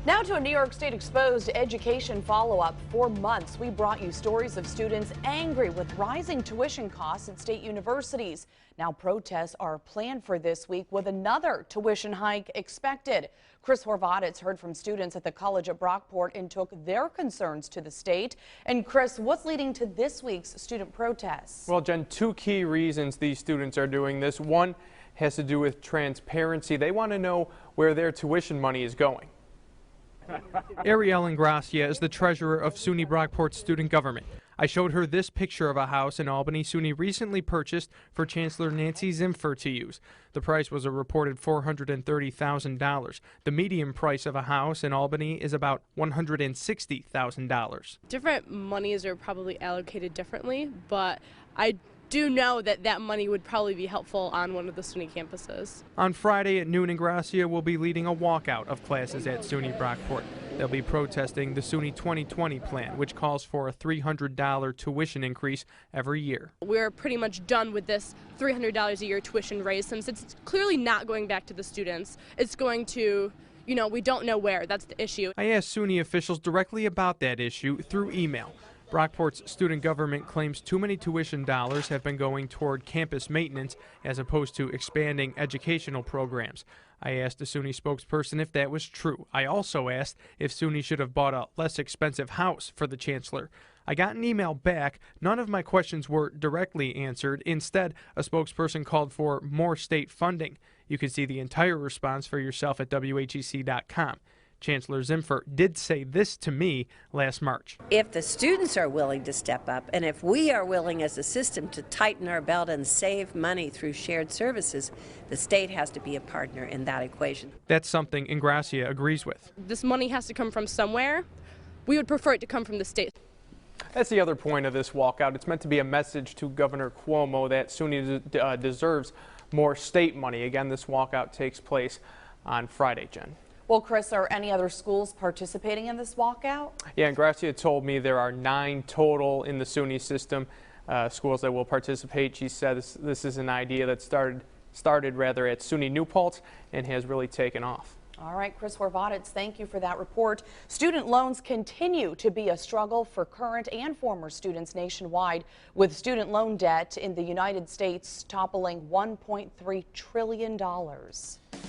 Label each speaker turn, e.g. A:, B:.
A: Now to a New York State Exposed Education follow-up. For months, we brought you stories of students angry with rising tuition costs at state universities. Now protests are planned for this week with another tuition hike expected. Chris Horvitz heard from students at the college at Brockport and took their concerns to the state. And Chris, what's leading to this week's student protests?
B: Well, Jen, two key reasons these students are doing this. One has to do with transparency. They want to know where their tuition money is going.
C: Arielle Ingracia is the treasurer of SUNY Brockport student government. I showed her this picture of a house in Albany SUNY recently purchased for Chancellor Nancy Zimpher to use. The price was a reported $430,000. The median price of a house in Albany is about $160,000.
D: Different monies are probably allocated differently, but I do know that money would probably be helpful on one of the SUNY campuses.
C: On Friday at noon, Ingracia will be leading a walkout of classes at SUNY Brockport. They'll be protesting the SUNY 2020 plan, which calls for a $300 tuition increase every year.
D: We're pretty much done with this $300 a year tuition raise, since it's clearly not going back to the students. It's going to, we don't know where. That's the issue.
C: I asked SUNY officials directly about that issue through email. Brockport's student government claims too many tuition dollars have been going toward campus maintenance as opposed to expanding educational programs. I asked a SUNY spokesperson if that was true. I also asked if SUNY should have bought a less expensive house for the chancellor. I got an email back. None of my questions were directly answered. Instead, a spokesperson called for more state funding. You can see the entire response for yourself at whec.com. Chancellor Zimpher did say this to me last March.
E: If the students are willing to step up, and if we are willing as a system to tighten our belt and save money through shared services, the state has to be a partner in that equation.
C: That's something Ingracia agrees with.
D: This money has to come from somewhere. We would prefer it to come from the state.
B: That's the other point of this walkout. It's meant to be a message to Governor Cuomo that SUNY deserves more state money. Again, this walkout takes place on Friday, Jen.
A: Well, Chris, are any other schools participating in this walkout?
B: Yeah, Ingracia told me there are 9 total in the SUNY system, schools that will participate. She said this is an idea that started at SUNY New Paltz and has really taken off.
A: All right, Chris Horvitz, thank you for that report. Student loans continue to be a struggle for current and former students nationwide, with student loan debt in the United States toppling $1.3 trillion.